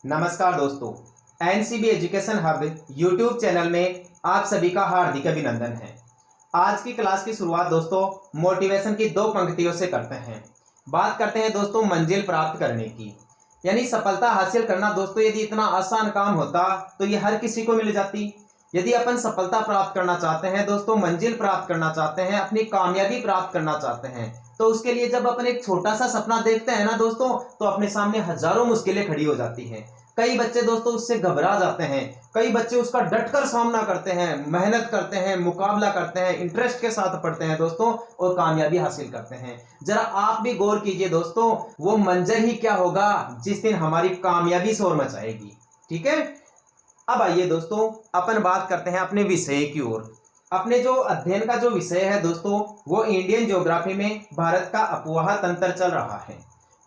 नमस्कार दोस्तों, NCB education hub YouTube channel में आप सभी का हार्दिक अभिनंदन है। आज की क्लास की शुरुआत दोस्तों मोटिवेशन की दो पंक्तियों से करते हैं। बात करते हैं दोस्तों मंजिल प्राप्त करने की, यानी सफलता हासिल करना। दोस्तों यदि इतना आसान काम होता तो ये हर किसी को मिल जाती। यदि अपन सफलता प्राप्त करना चाहते हैं दोस्तों, मंजिल प्राप्त करना चाहते हैं, अपनी कामयाबी प्राप्त करना चाहते हैं, तो उसके लिए जब अपन एक छोटा सा सपना देखते हैं ना दोस्तों, तो अपने सामने हजारों मुश्किलें खड़ी हो जाती हैं। कई बच्चे दोस्तों उससे घबरा जाते हैं, कई बच्चे उसका डटकर सामना करते हैं, मेहनत करते हैं, मुकाबला करते हैं, इंटरेस्ट के साथ पढ़ते हैं दोस्तों और कामयाबी हासिल करते हैं। जरा आप भी गौर कीजिए दोस्तों, वो मंजर ही क्या होगा जिस दिन हमारी कामयाबी शोर मचाएगी। ठीक है, अब आइए दोस्तों अपन बात करते हैं अपने विषय की ओर। अपने जो अध्ययन का जो विषय है दोस्तों, वो इंडियन ज्योग्राफी में भारत का अपवाह तंत्र चल रहा है।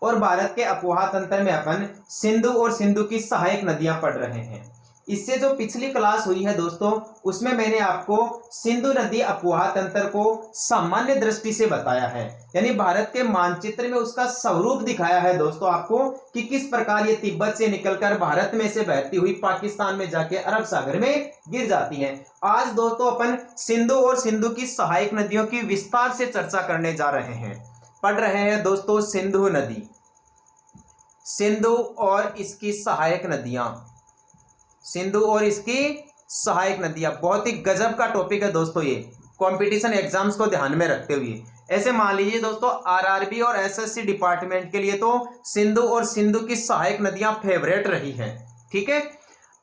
और भारत के अपवाह तंत्र में अपन सिंधु और सिंधु की सहायक नदियां पढ़ रहे हैं। इससे जो पिछली क्लास हुई है दोस्तों, उसमें मैंने आपको सिंधु नदी अपवाह तंत्र को सामान्य दृष्टि से बताया है, यानी भारत के मानचित्र में उसका स्वरूप दिखाया है दोस्तों आपको कि किस प्रकार ये तिब्बत से निकलकर भारत में से बहती हुई पाकिस्तान में जाके अरब सागर में गिर जाती है। आज दोस्तों अपन सिंधु और सिंधु की सहायक नदियों की विस्तार से चर्चा करने जा रहे हैं। पढ़ रहे हैं दोस्तों सिंधु नदी, सिंधु और इसकी सहायक नदियां, सिंधु और इसकी सहायक नदियां। बहुत ही गजब का टॉपिक है दोस्तों ये, कंपटीशन एग्जाम्स को ध्यान में रखते हुए। ऐसे मान लीजिए दोस्तों आरआरबी और एसएससी डिपार्टमेंट के लिए तो सिंधु और सिंधु की सहायक नदियां फेवरेट रही हैं। ठीक है,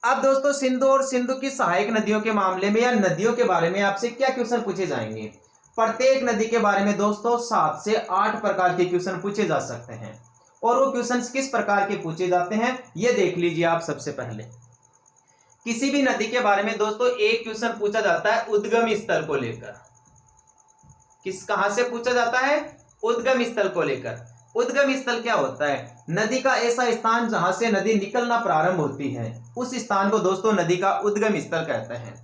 अब दोस्तों सिंधु और सिंधु की सहायक नदियों के मामले में या नदियों के बारे में आपसे क्या क्वेश्चन पूछे जाएंगे। प्रत्येक नदी के बारे में दोस्तों 7 से 8 प्रकार के क्वेश्चन पूछे जा सकते हैं। और वो क्वेश्चंस किस प्रकार के पूछे जाते हैं ये देख लीजिए आप। सबसे पहले किसी भी नदी के बारे में दोस्तों एक क्वेश्चन पूछा जाता है उद्गम स्थल को लेकर। कहां से पूछा जाता है? उद्गम स्थल को लेकर। उद्गम स्थल क्या होता है? नदी का ऐसा स्थान जहां से नदी निकलना प्रारंभ होती है, उस स्थान को दोस्तों नदी का उद्गम स्थल कहते हैं।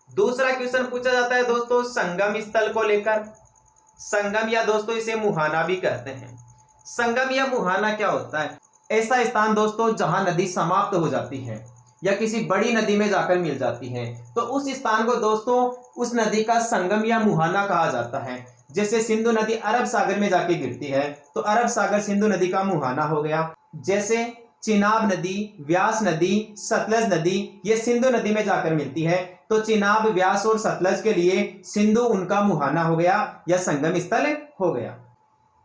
दूसरा क्वेश्चन पूछा जाता है दोस्तों संगम स्थल को लेकर। संगम या दोस्तों इसे मुहाना भी कहते हैं। संगम या मुहाना क्या होता है? ऐसा स्थान दोस्तों जहां नदी समाप्त हो जाती है या किसी बड़ी नदी में जाकर मिल जाती है, तो उस स्थान को दोस्तों उस नदी का संगम या मुहाना कहा जाता है। जैसे सिंधु नदी अरब सागर में जाके गिरती है तो अरब सागर सिंधु नदी का मुहाना हो गया। जैसे चिनाब नदी, व्यास नदी, सतलज नदी ये सिंधु नदी में जाकर मिलती है, तो चिनाब, व्यास और सतलज के लिए सिंधु उनका मुहाना हो गया या संगम स्थल हो गया।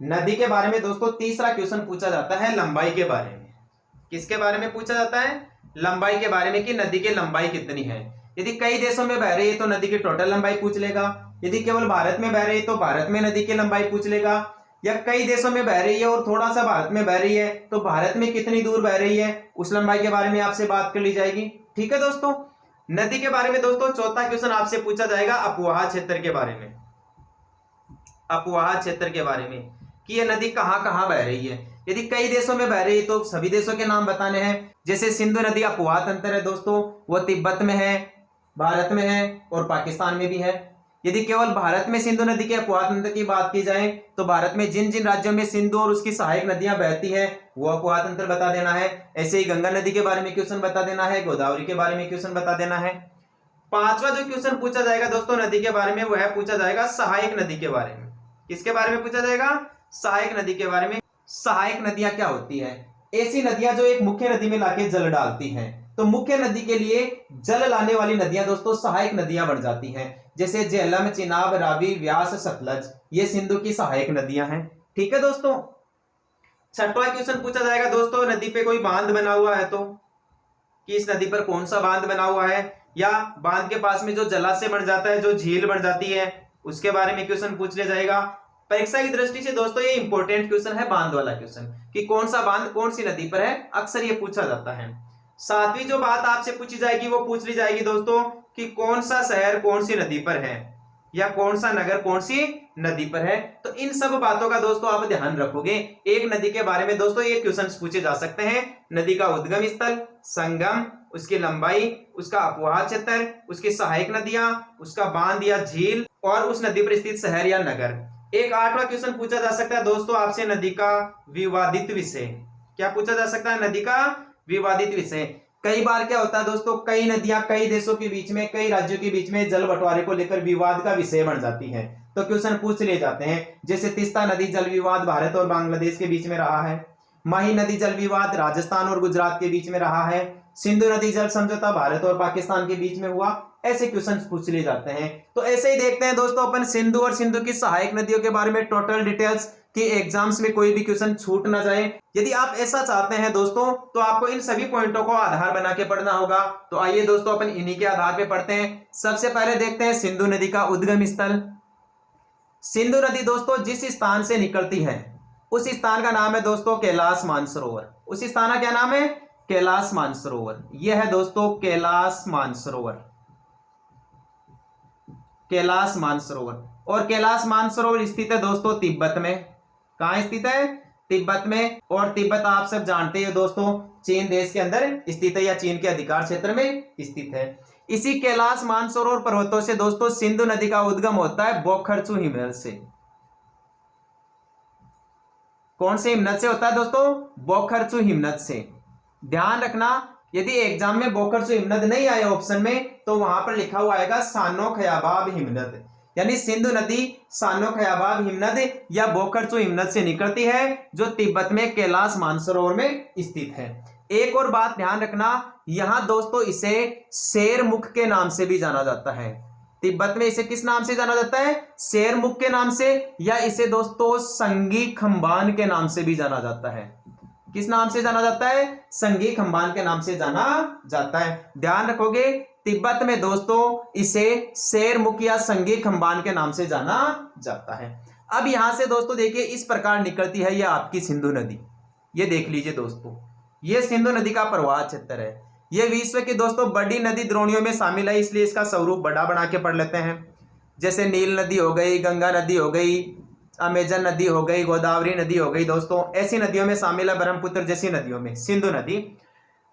नदी के बारे में दोस्तों तीसरा क्वेश्चन पूछा जाता है लंबाई के बारे में। किसके बारे में पूछा जाता है? लंबाई के बारे में कि नदी की लंबाई कितनी है। यदि कई देशों में बह रही है तो नदी की टोटल लंबाई पूछ लेगा। यदि केवल भारत में बह रही है तो भारत में नदी की लंबाई पूछ लेगा। या कई देशों में बह रही है और थोड़ा सा भारत में बह रही है तो भारत में कितनी दूर बह रही है उस लंबाई के बारे में आपसे बात कर ली जाएगी। ठीक है दोस्तों, नदी के बारे में दोस्तों चौथा क्वेश्चन आपसे पूछा जाएगा अपवाह क्षेत्र के बारे में। अपवाह क्षेत्र के बारे में कि यह नदी कहां कहां बह रही है। यदि कई देशों में बह रही है तो सभी देशों के नाम बताने हैं। जैसे सिंधु नदी अपवाह तंत्र है दोस्तों, वो तिब्बत में है, भारत में है और पाकिस्तान में भी है। यदि केवल भारत में सिंधु नदी के अपवाह तंत्र की बात की जाए तो भारत में जिन जिन राज्यों में सिंधु और उसकी सहायक नदियां बहती है वो अपवाह तंत्र बता देना है। ऐसे ही गंगा नदी के बारे में क्वेश्चन बता देना है, गोदावरी के बारे में क्वेश्चन बता देना है। पांचवा जो क्वेश्चन पूछा जाएगा दोस्तों नदी के बारे में वह पूछा जाएगा सहायक नदी के बारे में। किसके बारे में पूछा जाएगा? सहायक नदी के बारे में। सहायक नदियां क्या होती है? ऐसी नदियां जो एक मुख्य नदी में लाके जल डालती हैं। तो मुख्य नदी के लिए जल लाने वाली नदियां दोस्तों सहायक नदियां बन जाती हैं। जैसे झेलम, चिनाब, रावी, व्यास, सतलज ये सिंधु की सहायक नदियां हैं। ठीक है दोस्तों, छठवां क्वेश्चन पूछा जाएगा दोस्तों नदी पे कोई बांध बना हुआ है तो कि इस नदी पर कौन सा बांध बना हुआ है, या बांध के पास में जो जलाशय बन जाता है, जो झील बन जाती है, उसके बारे में क्वेश्चन पूछ लिया जाएगा। परीक्षा की दृष्टि से दोस्तों ये इंपॉर्टेंट क्वेश्चन है बांध वाला क्वेश्चन कि कौन सा बांध कौन सी नदी पर है, अक्सर ये पूछा जाता है। सातवीं जो बात आपसे पूछी जाएगी वो पूछ ली जाएगी दोस्तों कि कौन सा शहर कौन सी नदी पर है या कौन सा नगर कौन सी नदी पर है। तो इन सब बातों का दोस्तों आप ध्यान रखोगे। एक नदी के बारे में दोस्तों ये क्वेश्चन पूछे जा सकते हैं। नदी का उद्गम स्थल, संगम, उसकी लंबाई, उसका अपवाह क्षेत्र, उसकी सहायक नदियां, उसका बांध या झील और उस नदी पर स्थित शहर या नगर। एक आठवां क्वेश्चन पूछा जा सकता है दोस्तों आपसे नदी का विवादित विषय। क्या पूछा जा सकता है? नदी का विवादित विषय। कई बार क्या होता है दोस्तों, कई नदियां कई देशों के बीच में, कई राज्यों के बीच में जल बंटवारे को लेकर विवाद का विषय बन जाती है, तो क्वेश्चन पूछ लिए जाते हैं। जैसे तीस्ता नदी जल विवाद भारत और बांग्लादेश के बीच में रहा है, माही नदी जल विवाद राजस्थान और गुजरात के बीच में रहा है, सिंधु नदी जल समझौता भारत और पाकिस्तान के बीच में हुआ। ऐसे क्वेश्चन पूछ लिए जाते हैं। तो ऐसे ही देखते हैं दोस्तों अपन सिंधु और सिंधु की सहायक नदियों के बारे में टोटल डिटेल्स, कि एग्जाम्स में कोई भी क्वेश्चन छूट ना जाए। यदि आप ऐसा चाहते हैं दोस्तों, तो आपको इन सभी पॉइंटों को आधार बना के पढ़ना होगा। तो आइए दोस्तों अपन इन्हीं के आधार पे पढ़ते हैं। सबसे पहले देखते हैं सिंधु नदी का उद्गम स्थल। सिंधु नदी दोस्तों जिस स्थान से निकलती है उस स्थान का नाम है दोस्तों कैलाश मानसरोवर। उस स्थान का क्या नाम है? कैलाश मानसरोवर। यह है दोस्तों कैलाश मानसरोवर, कैलाश मानसरोवर। और कैलाश मानसरोवर स्थित है दोस्तों तिब्बत में। कहां स्थित है? तिब्बत में। और तिब्बत आप सब जानते हैं दोस्तों चीन देश के अंदर स्थित है, या चीन के अधिकार क्षेत्र में स्थित है। इसी कैलाश मानसरोवर पर्वतों से दोस्तों सिंधु नदी का उद्गम होता है बोखरचू हिमनद से। कौन से हिमनद से होता है दोस्तों? बोखरचू हिमनद से। ध्यान रखना, यदि एग्जाम में बोखरचू हिमनद नहीं आया ऑप्शन में, तो वहां पर लिखा हुआ आएगा सानो खयाबाब हिमनद। यानी सिंधु नदी सानो खयाबाब हिमनद या बोखरचू हिमनद से निकलती है, जो तिब्बत में कैलाश मानसरोवर में स्थित है। एक और बात ध्यान रखना, यहां दोस्तों इसे शेरमुख के नाम से भी जाना जाता है। तिब्बत में इसे किस नाम से जाना जाता है? शेरमुख के नाम से, या इसे दोस्तों संगी खंबान के नाम से भी जाना जाता है। किस नाम से जाना जाता है? संगी खंबान के नाम से जाना जाता है। ध्यान रखोगे, तिब्बत में दोस्तों इसे शेरमुख या संगी खंबान के नाम से जाना जाता है। अब यहां से दोस्तों देखिए इस प्रकार निकलती है यह आपकी सिंधु नदी। ये देख लीजिए दोस्तों, ये सिंधु नदी का प्रवाह क्षेत्र है। यह विश्व की दोस्तों बड़ी नदी द्रोणियों में शामिल है, इसलिए इसका स्वरूप बड़ा बना के पढ़ लेते हैं। जैसे नील नदी हो गई, गंगा नदी हो गई, अमेजन नदी हो गई, गोदावरी नदी हो गई दोस्तों, ऐसी नदियों में शामिल है, ब्रह्मपुत्र जैसी नदियों में सिंधु नदी।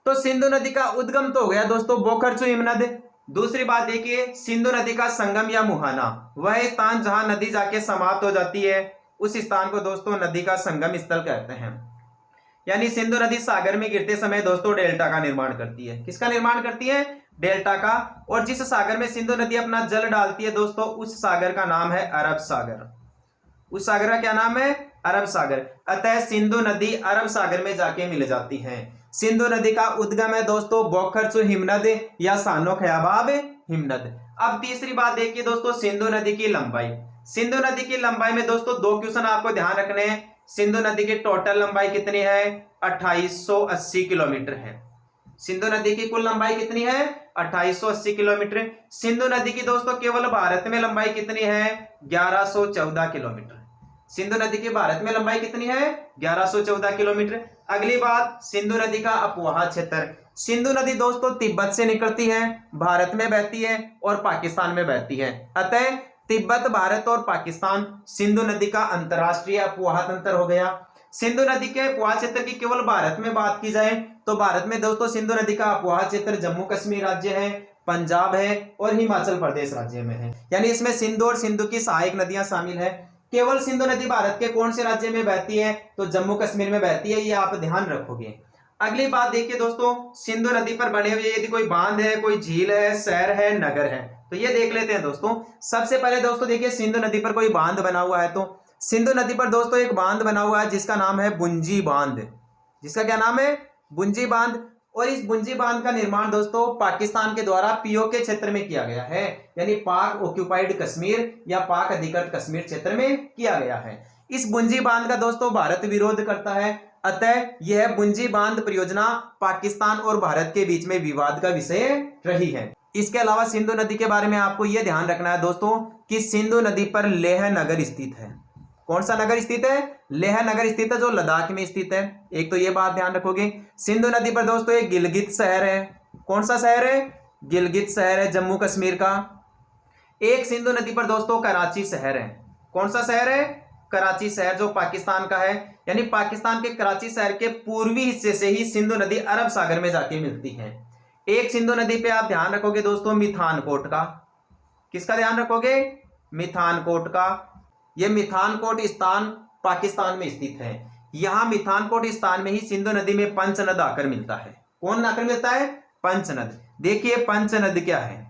तो सिंधु नदी का उद्गम तो हो गया दोस्तों बोखरचू हिमनद। दूसरी बात देखिए, सिंधु नदी का संगम या मुहाना, वह स्थान जहां नदी जाके समाप्त हो जाती है, उस स्थान को दोस्तों नदी का संगम स्थल कहते हैं। यानी सिंधु नदी सागर में गिरते समय दोस्तों डेल्टा का निर्माण करती है। किसका निर्माण करती है? डेल्टा का। और जिस सागर में सिंधु नदी अपना जल डालती है दोस्तों, उस सागर का नाम है अरब सागर। उस सागर का क्या नाम है? अरब सागर। अतः सिंधु नदी अरब सागर में जाके मिल जाती है। सिंधु नदी का उद्गम है दोस्तों बोखरचू हिमनद या सानो खयाबाब हिमनद। अब तीसरी बात देखिए दोस्तों, सिंधु नदी की लंबाई। सिंधु नदी की लंबाई में दोस्तों दो क्वेश्चन आपको ध्यान रखने हैं। सिंधु नदी की टोटल लंबाई कितनी है? 2880 किलोमीटर है। सिंधु नदी की कुल लंबाई कितनी है? 2880 किलोमीटर। सिंधु नदी की दोस्तों केवल भारत में लंबाई कितनी है? 1114 किलोमीटर। सिंधु नदी की भारत में लंबाई कितनी है? 1114 किलोमीटर। अगली बात, सिंधु नदी का अपवाह क्षेत्र। सिंधु नदी दोस्तों तिब्बत से निकलती है, भारत में बहती है और पाकिस्तान में बहती है। अतः तिब्बत, भारत और पाकिस्तान सिंधु नदी का अंतरराष्ट्रीय अपवाह तंत्र हो गया। सिंधु नदी के अपवाह क्षेत्र की केवल भारत में बात की जाए तो भारत में दोस्तों सिंधु नदी का अपवाह क्षेत्र जम्मू कश्मीर राज्य है, पंजाब है और हिमाचल प्रदेश राज्य में है। यानी इसमें सिंधु और सिंधु की सहायक नदियां शामिल है। केवल सिंधु नदी भारत के कौन से राज्य में बहती है? तो जम्मू कश्मीर में बहती है, ये आप ध्यान रखोगे। अगली बात देखिए दोस्तों, सिंधु नदी पर बने हुए यदि कोई बांध है, कोई झील है, शहर है, नगर है, तो ये देख लेते हैं दोस्तों। सबसे पहले दोस्तों देखिए सिंधु नदी पर कोई बांध बना हुआ है, तो सिंधु नदी पर दोस्तों एक बांध बना हुआ है जिसका नाम है बुंजी बांध। जिसका क्या नाम है? बुंजी बांध। और इस बुंजी बांध का निर्माण दोस्तों पाकिस्तान के द्वारा पीओके क्षेत्र में किया गया है, यानी पाक ऑक्यूपाइड कश्मीर या पाक अधिकृत कश्मीर क्षेत्र में किया गया है। इस बुंजी बांध का दोस्तों भारत विरोध करता है। अतः यह बुंजी बांध परियोजना पाकिस्तान और भारत के बीच में विवाद का विषय रही है। इसके अलावा सिंधु नदी के बारे में आपको यह ध्यान रखना है दोस्तों कि सिंधु नदी पर लेह नगर स्थित है। कौन सा नगर स्थित है? लेह नगर स्थित है, जो लद्दाख में स्थित है। एक तो ये बात ध्यान रखोगे। सिंधु नदी पर दोस्तों एक गिलगित शहर है। कौन सा शहर है? गिलगित शहर है जम्मू कश्मीर का। एक सिंधु नदी पर दोस्तों कराची शहर है। कौन सा शहर है? कराची शहर, जो पाकिस्तान का है। यानी पाकिस्तान के कराची शहर के पूर्वी हिस्से से ही सिंधु नदी अरब सागर में जाके मिलती है। एक सिंधु नदी पे आप ध्यान रखोगे दोस्तों मिथानकोट का। किसका ध्यान रखोगे? मिथानकोट का। यह मिथानकोट स्थान पाकिस्तान में स्थित है। यहां मिथानकोट स्थान में ही सिंधु नदी में पंचनद आकर मिलता है। कौन आकर मिलता है? पंचनद। देखिए पंचनद क्या है?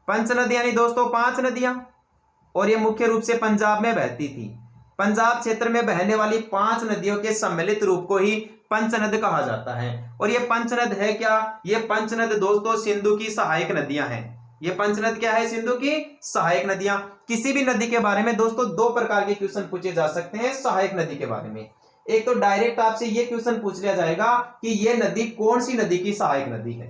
पंचनद यानी दोस्तों 5 नदियां, और ये मुख्य रूप से पंजाब में बहती थी। पंजाब क्षेत्र में बहने वाली 5 नदियों के सम्मिलित रूप को ही पंचनद कहा जाता है। और ये पंचनद है क्या? ये पंचनद दोस्तों सिंधु की सहायक नदियां हैं। ये पंचनद क्या है? सिंधु की सहायक नदियां। किसी भी नदी के बारे में दोस्तों 2 प्रकार के क्वेश्चन पूछे जा सकते हैं सहायक नदी के बारे में। एक तो डायरेक्ट आपसे ये क्वेश्चन पूछ लिया जाएगा कि ये नदी कौन सी नदी की सहायक नदी है,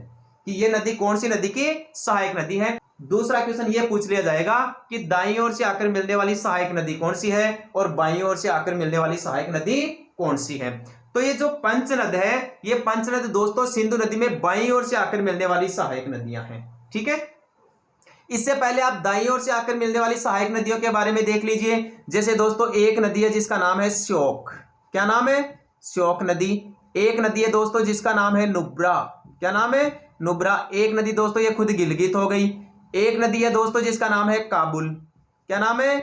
कि ये नदी कौन सी नदी की सहायक नदी है। दूसरा क्वेश्चन ये पूछ लिया जाएगा कि दाईं ओर से आकर मिलने वाली सहायक नदी कौन सी है और बाईं ओर से आकर मिलने वाली सहायक नदी कौन सी है। तो ये जो पंचनद है, ये पंचनद दोस्तों सिंधु नदी में बाईं ओर से आकर मिलने वाली सहायक नदियां हैं। ठीक है, इससे पहले आप दाईं ओर से आकर मिलने वाली सहायक नदियों के बारे में देख लीजिए। जैसे दोस्तों एक नदी है जिसका नाम है श्योक। क्या नाम है? श्योक नदी। एक नदी है दोस्तों जिसका नाम है नुब्रा। क्या नाम है? नुब्रा। एक नदी दोस्तों ये खुद गिलगित हो गई। एक नदी है दोस्तों जिसका नाम है काबुल। क्या नाम है?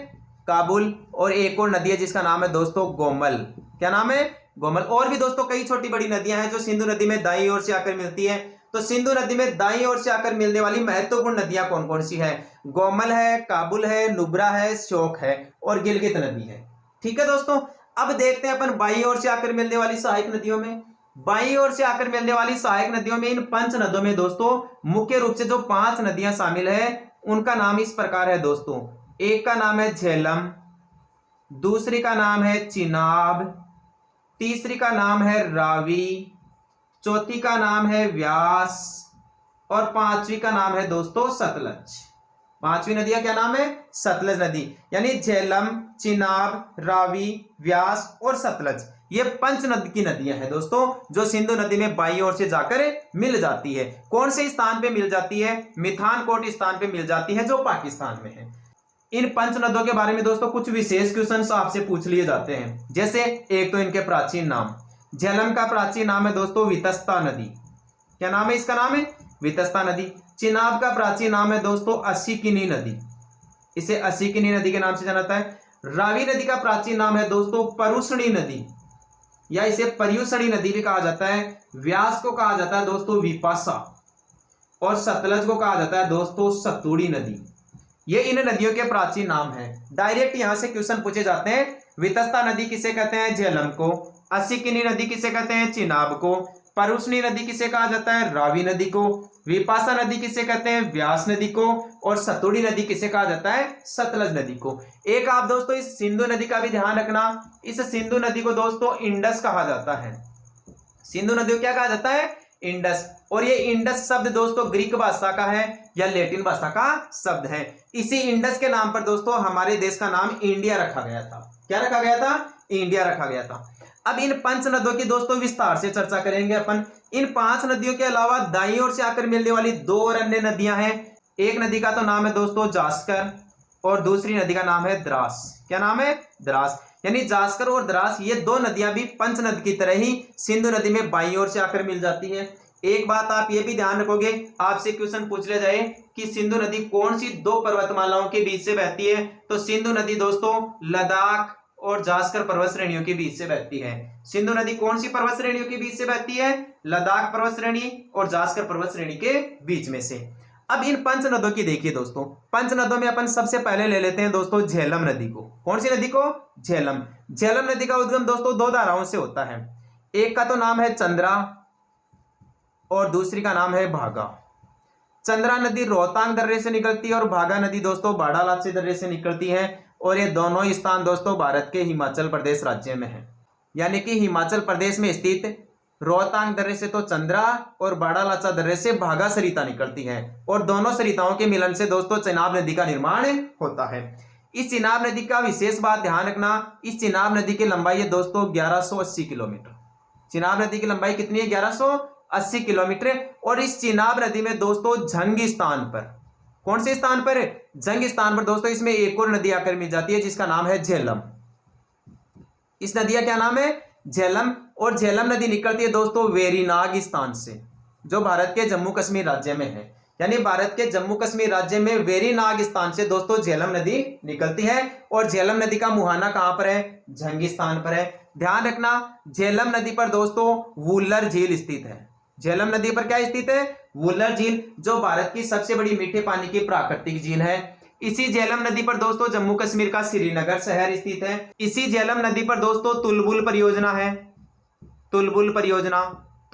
काबुल। और एक और नदी है जिसका नाम है दोस्तों गोमल। क्या नाम है? गोमल। और भी दोस्तों कई छोटी बड़ी नदियां हैं जो सिंधु नदी में दाईं ओर से आकर मिलती है। तो सिंधु नदी में दाईं ओर से आकर मिलने वाली महत्वपूर्ण नदियां कौन कौन सी है? गोमल है, काबुल है, नुब्रा है, श्योक है और गिलगित नदी है। ठीक है दोस्तों, अब देखते हैं अपन बाईं ओर से आकर मिलने वाली सहायक नदियों में। बाईं ओर से आकर मिलने वाली सहायक नदियों में, इन 5 नदियों में दोस्तों मुख्य रूप से जो 5 नदियां शामिल है उनका नाम इस प्रकार है दोस्तों। एक का नाम है झेलम, दूसरी का नाम है चिनाब, तीसरी का नाम है रावी, चौथी का नाम है व्यास और पांचवी का नाम है दोस्तों सतलज। 5वीं नदी का क्या नाम है? सतलज नदी। यानी झेलम, चिनाब, रावी, व्यास और सतलज, ये पंचनद की नदियां हैं दोस्तों जो सिंधु नदी में बाईं ओर से जाकर मिल जाती है। कौन से स्थान पे मिल जाती है? मिठानकोट स्थान पे मिल जाती है जो पाकिस्तान में है। इन पंच नदों के बारे में दोस्तों कुछ विशेष क्वेश्चन आपसे पूछ लिए जाते हैं। जैसे एक तो इनके प्राचीन नाम। झेलम का प्राचीन नाम है दोस्तों वितस्ता नदी। क्या नाम है इसका? नाम है वितस्ता नदी। चिनाब का प्राचीन नाम है दोस्तों असिकिनी नदी, इसे असिकिनी नदी के नाम से जाना जाता है। रावी नदी का प्राचीन नाम है दोस्तों परुषणी नदी, या इसे पर्युषणी नदी भी कहा जाता है। व्यास को कहा जाता है दोस्तों विपाशा और सतलज को कहा जाता है दोस्तों सतुड़ी नदी। ये इन नदियों के प्राचीन नाम हैं। डायरेक्ट यहां से क्वेश्चन पूछे जाते हैं। वितस्ता नदी किसे कहते हैं? झेलम को। असिकिनी नदी किसे कहते हैं? चिनाब को। परुषणी नदी किसे कहा जाता है? रावी नदी को। विपाशा नदी किसे कहते हैं? व्यास नदी को। और सतुड़ी नदी किसे कहा जाता है? सतलज नदी को। एक आप दोस्तों इस सिंधु नदी का भी ध्यान रखना। इस सिंधु नदी को दोस्तों इंडस कहा जाता है। सिंधु नदी को क्या कहा जाता है? इंडस। और ये इंडस शब्द दोस्तों ग्रीक भाषा का है या लैटिन भाषा का शब्द है। इसी इंडस के नाम पर दोस्तों हमारे देश का नाम इंडिया रखा गया था। क्या रखा गया था? इंडिया रखा गया था। अब इन 5 नदियों की दोस्तों विस्तार से चर्चा करेंगे अपन। इन 5 नदियों के अलावा दाईं ओर से आकर मिलने वाली 2 और अन्य नदियां हैं। एक नदी का तो नाम है दोस्तों जास्कर और दूसरी नदी का नाम है द्रास। क्या नाम है? द्रास। यानी जास्कर और द्रास, ये 2 नदियां भी पंचनद की तरह ही सिंधु नदी में बाईं ओर से आकर मिल जाती है। एक बात आप ये भी ध्यान रखोगे, आपसे क्वेश्चन पूछ लिया जाए कि सिंधु नदी कौन सी 2 पर्वतमालाओं के बीच से बहती है, तो सिंधु नदी दोस्तों लद्दाख और जास्कर पर्वत श्रेणियों के बीच से बहती है। सिंधु नदी कौन सी पर्वत श्रेणियों के बीच से बहती है? लद्दाख पर्वत श्रेणी और जास्कर पर्वत श्रेणी के बीच में से। अब इन 5 नदों की देखिए दोस्तों। 5 नदों में अपन सबसे पहले ले लेते हैं दोस्तों झेलम नदी को। कौन सी नदी को? झेलम। झेलम नदी का उद्गम दोस्तों 2 धाराओं से होता है। एक का तो नाम है चंद्रा और दूसरी का नाम है भागा। चंद्रा नदी रोहतांग दर्रे से निकलती है और भागा नदी दोस्तों बाड़ालाचे दर्रे से निकलती है। और ये दोनों स्थान दोस्तों भारत के हिमाचल प्रदेश राज्य में है। यानी कि हिमाचल प्रदेश में स्थित रोहतांग दर्रे से तो चंद्रा और बाड़ालाचा दर्रे से भागा सरिता निकलती है। और दोनों सरिताओं के मिलन से दोस्तों चिनाब नदी का निर्माण होता है। इस चिनाब नदी का विशेष बात ध्यान रखना, इस चिनाब नदी की लंबाई है दोस्तों 1180 किलोमीटर। चिनाब नदी की लंबाई कितनी है? 1180 किलोमीटर। और इस चिनाब नदी में दोस्तों झंग स्थान पर, कौन से स्थान पर? झंग स्थान पर दोस्तों इसमें एक और नदी आकर मिल जाती है जिसका नाम है झेलम। इस नदी का क्या नाम है? झेलम। और झेलम नदी निकलती है दोस्तों वेरीनाग स्थान से, जो भारत के जम्मू कश्मीर राज्य में है। यानी भारत के जम्मू कश्मीर राज्य में वेरीनाग स्थान से दोस्तों झेलम नदी निकलती है। और झेलम नदी का मुहाना कहां पर है? झंग स्थान पर है। ध्यान रखना, झेलम नदी पर दोस्तों वुल्लर झील स्थित है। झेलम नदी पर क्या स्थित है? वुलर झील, जो भारत की सबसे बड़ी मीठे पानी की प्राकृतिक झील है। इसी झेलम नदी पर दोस्तों जम्मू कश्मीर का श्रीनगर शहर स्थित है। इसी झेलम नदी पर दोस्तों तुलबुल परियोजना है। तुलबुल परियोजना,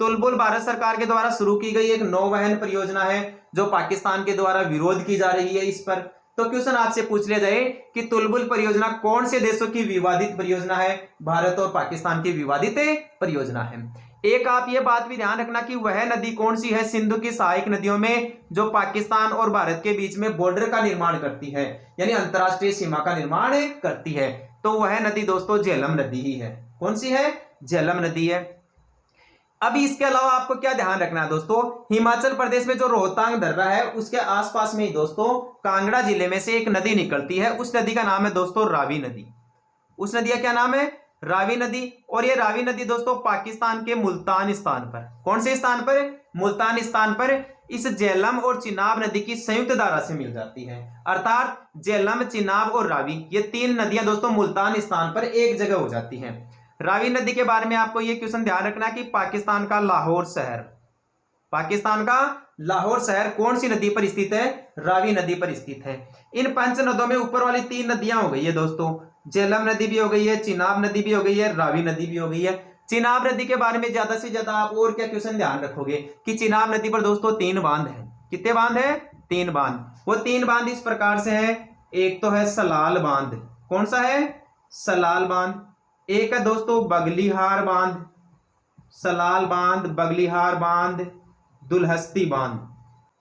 तुलबुल भारत सरकार के द्वारा शुरू की गई एक नौवहन परियोजना है जो पाकिस्तान के द्वारा विरोध की जा रही है इस पर। तो क्वेश्चन आपसे पूछ लिया जाए कि तुलबुल परियोजना कौन से देशों की विवादित परियोजना है? भारत और पाकिस्तान की विवादित परियोजना है। एक आप ये बात भी ध्यान रखना कि वह नदी कौन सी है सिंधु की सहायक नदियों में जो पाकिस्तान और भारत के बीच में बॉर्डर का निर्माण करती है, यानी अंतरराष्ट्रीय सीमा का निर्माण करती है। तो वह नदी दोस्तों झेलम नदी ही है। कौन सी है? झेलम नदी है। अभी इसके अलावा आपको क्या ध्यान रखना है दोस्तों, हिमाचल प्रदेश में जो रोहतांग दर्रा है उसके आसपास में ही दोस्तों कांगड़ा जिले में से एक नदी निकलती है। उस नदी का नाम है दोस्तों रावी नदी। उस नदी का क्या नाम है? रावी नदी। और ये रावी नदी दोस्तों पाकिस्तान के मुल्तान स्थान पर, कौन से स्थान पर? मुल्तान स्थान पर इस झेलम और चिनाब नदी की संयुक्त धारा से मिल जाती है। अर्थात झेलम, चिनाब और रावी, ये तीन नदियां दोस्तों मुल्तान स्थान पर एक जगह हो जाती हैं। रावी नदी के बारे में आपको यह क्वेश्चन ध्यान रखना कि पाकिस्तान का लाहौर शहर, पाकिस्तान का लाहौर शहर कौन सी नदी पर स्थित है? रावी नदी पर स्थित है। इन पंच नदियों में ऊपर वाली तीन नदियां हो गई है दोस्तों, झेलम नदी भी हो गई है, चिनाब नदी भी हो गई है, रावी नदी भी हो गई है। चिनाब नदी के बारे में ज्यादा से ज्यादा आप और क्या क्वेश्चन ध्यान रखोगे कि चिनाब नदी पर दोस्तों तीन बांध है। कितने बांध है? तीन बांध। वो तीन बांध इस प्रकार से है, एक तो है सलाल बांध। कौन सा है? सलाल बांध। एक है दोस्तों बगलीहार बांध, सलाल बांध, बगलीहार बांध, दुलहस्ती बांध।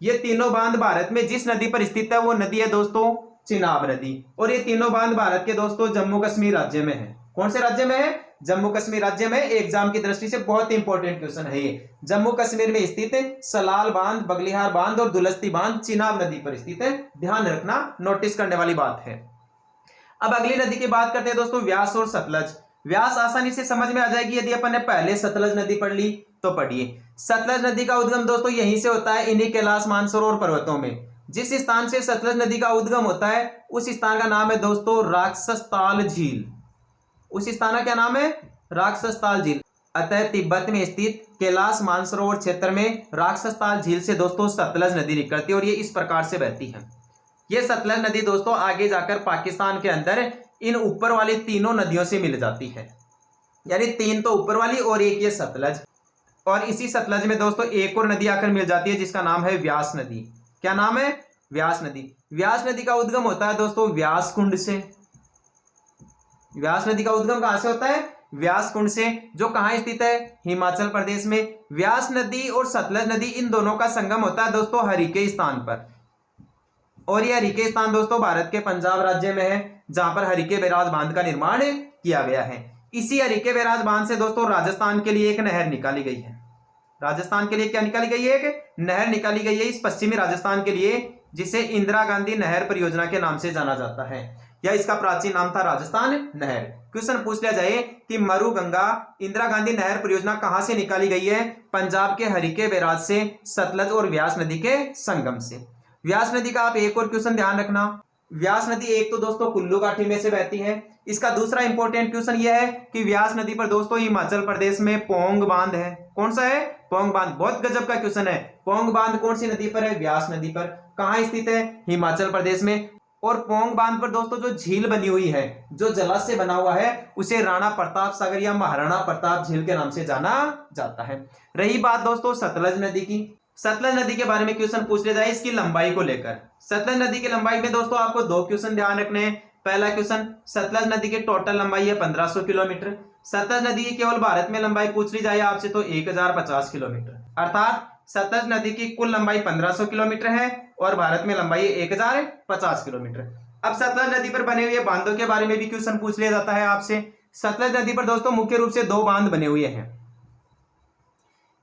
ये तीनों बांध भारत में जिस नदी पर स्थित है वो नदी है दोस्तों चिनाब नदी। और ये तीनों बांध भारत के दोस्तों जम्मू कश्मीर राज्य में है। कौन से राज्य में है? जम्मू कश्मीर राज्य में। एग्जाम की दृष्टि से बहुत इंपॉर्टेंट क्वेश्चन है ये। जम्मू कश्मीर में स्थित है सलाल बांध, बगलीहार बांध और दुलहस्ती बांध चिनाब नदी पर स्थित है। ध्यान रखना, नोटिस करने वाली बात है। अब अगली नदी की बात करते हैं दोस्तों व्यास और सतलज। व्यास आसानी से समझ में आ जाएगी यदि अपन ने पहले सतलज नदी पढ़ ली तो पढ़िए। सतलज नदी का उद्गम दोस्तों यहीं से होता है, इन्हीं कैलाश मानसरोवर पर्वतों में। जिस स्थान से सतलज नदी का उद्गम होता है उस स्थान का नाम है दोस्तों राक्षसताल झील। उस स्थान का क्या नाम है? राक्षसताल झील। अतः तिब्बत में स्थित कैलाश मानसरोवर क्षेत्र में राक्षसताल झील से दोस्तों सतलज नदी निकलती है और ये इस प्रकार से बहती है। ये सतलज नदी दोस्तों आगे जाकर पाकिस्तान के अंदर इन ऊपर वाली तीनों नदियों से मिल जाती है, यानी तीन तो ऊपर वाली और एक ये सतलज। और इसी सतलज में दोस्तों एक और नदी आकर मिल जाती है जिसका नाम है व्यास नदी। क्या नाम है? व्यास नदी। व्यास नदी का उद्गम होता है दोस्तों व्यास कुंड से। व्यास नदी का उद्गम कहां से होता है? व्यास कुंड से, जो कहां स्थित है? हिमाचल प्रदेश में। व्यास नदी और सतलज नदी इन दोनों का संगम होता है दोस्तों हरिके स्थान पर। और यह हरिके स्थान दोस्तों भारत के पंजाब राज्य में है जहां पर हरिके बैराज बांध का निर्माण किया गया है। इसी हरिके बैराज बांध से दोस्तों राजस्थान के लिए एक नहर निकाली गई है। राजस्थान के लिए क्या निकाली गई है? एक नहर निकाली गई है इस पश्चिमी राजस्थान के लिए, जिसे इंदिरा गांधी नहर परियोजना के नाम से जाना जाता है, या इसका प्राचीन नाम था राजस्थान नहर। क्वेश्चन पूछ लिया जाए कि मरु गंगा इंदिरा गांधी नहर परियोजना कहां से निकाली गई है? पंजाब के हरिके बैराज से, सतलज और व्यास नदी के संगम से। व्यास नदी का आप एक और क्वेश्चन ध्यान रखना। व्यास नदी एक तो दोस्तों कुल्लू घाटी में से बहती है। इसका दूसरा इंपॉर्टेंट क्वेश्चन यह है कि व्यास नदी पर दोस्तों हिमाचल प्रदेश में पोंग बांध है। कौन सा है? पोंग बांध। बहुत गजब का क्वेश्चन है। पोंग बांध कौन सी नदी पर है? व्यास नदी पर। कहां स्थित है? हिमाचल प्रदेश में। और पोंग बांध पर दोस्तों जो झील बनी हुई है, जो जलाशय बना हुआ है, उसे राणा प्रताप सागर या महाराणा प्रताप झील के नाम से जाना जाता है। रही बात दोस्तों सतलज नदी की। सतलज नदी के बारे में क्वेश्चन पूछ लिया जाए इसकी लंबाई को लेकर। सतलज नदी की लंबाई में दोस्तों आपको दो क्वेश्चन ध्यान रखने हैं। पहला क्वेश्चन, सतलज नदी की टोटल लंबाई है 1500 किलोमीटर। सतलज नदी की केवल भारत में लंबाई पूछ ली जाए आपसे तो 1050 किलोमीटर। अर्थात सतलज नदी की कुल लंबाई 1500 किलोमीटर है और भारत में लंबाई 1050 किलोमीटर। अब सतलज नदी पर बने हुए बांधों के बारे में भी क्वेश्चन पूछ लिया जाता है आपसे। सतलज नदी पर दोस्तों मुख्य रूप से दो बांध बने हुए हैं।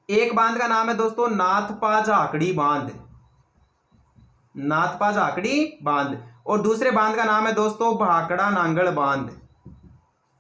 एक बांध का नाम है दोस्तों नाथपा झाकड़ी बांध, नाथपा झाकड़ी बांध, और दूसरे बांध का नाम है दोस्तों भाखड़ा नांगड़ बांध,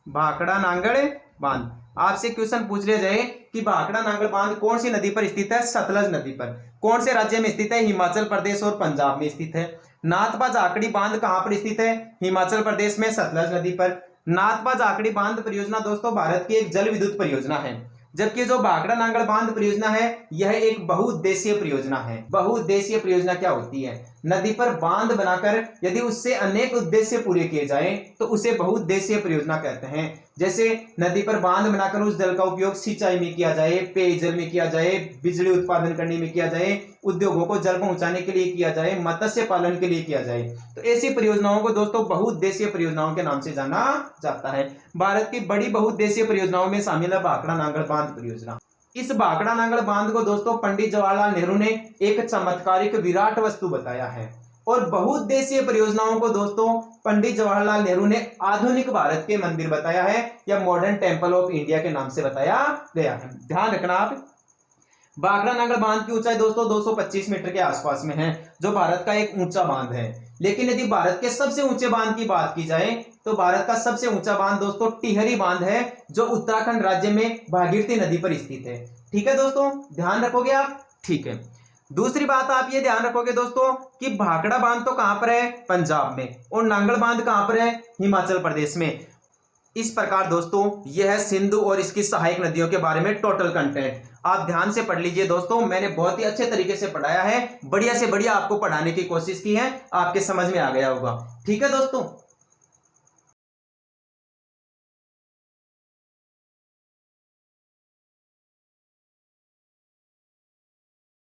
भाखड़ा नांगड़ बांध। आपसे क्वेश्चन पूछ लिया जाए कि भाखड़ा नांगड़ बांध कौन सी नदी पर स्थित है? सतलज नदी पर। कौन से राज्य में स्थित है? हिमाचल प्रदेश और पंजाब में स्थित है। नाथपा झाकड़ी बांध कहां पर स्थित है? हिमाचल प्रदेश में, सतलज नदी पर। नाथपा झाकड़ी बांध परियोजना दोस्तों भारत की एक जल विद्युत परियोजना है जबकि जो भाखड़ा नांगल बांध परियोजना है यह एक बहुउद्देशीय परियोजना है। बहुउद्देशीय परियोजना क्या होती है? नदी पर बांध बनाकर यदि उससे अनेक उद्देश्य पूरे किए जाएं तो उसे बहुउद्देशीय परियोजना कहते हैं। जैसे नदी पर बांध बनाकर उस जल का उपयोग सिंचाई में किया जाए, पेयजल में किया जाए, बिजली उत्पादन करने में किया जाए, उद्योगों को जल पहुंचाने के लिए किया जाए, मत्स्य पालन के लिए किया जाए, तो ऐसी परियोजनाओं को दोस्तों बहुउद्देशीय परियोजनाओं के नाम से जाना जाता है। भारत की बड़ी बहुउद्देशीय परियोजनाओं में शामिल है भाखड़ा नांगल बांध परियोजना। इस भाखड़ा नांगल बांध को दोस्तों पंडित जवाहरलाल नेहरू ने एक चमत्कारिक विराट वस्तु बताया है और बहुउद्देशीय परियोजनाओं को दोस्तों पंडित जवाहरलाल नेहरू ने आधुनिक भारत के मंदिर बताया है या मॉडर्न टेंपल ऑफ इंडिया के नाम से बताया गया है। ध्यान रखना आप, भाखड़ा नांगल बांध की ऊंचाई दोस्तों 225 मीटर के आसपास में है, जो भारत का एक ऊंचा बांध है। लेकिन यदि भारत के सबसे ऊंचे बांध की बात की जाए तो भारत का सबसे ऊंचा बांध दोस्तों टिहरी बांध है, जो उत्तराखंड राज्य में भागीरथी नदी पर स्थित है। ठीक है दोस्तों, ध्यान रखोगे आप? ठीक है। दूसरी बात आप ये ध्यान रखोगे दोस्तों कि भाखड़ा बांध तो कहां पर है? पंजाब में, और नांगल बांध कहां पर है? हिमाचल प्रदेश में। इस प्रकार दोस्तों यह है सिंधु और इसकी सहायक नदियों के बारे में टोटल कंटेंट। आप ध्यान से पढ़ लीजिए दोस्तों, मैंने बहुत ही अच्छे तरीके से पढ़ाया है, बढ़िया से बढ़िया आपको पढ़ाने की कोशिश की है, आपके समझ में आ गया होगा। ठीक है दोस्तों।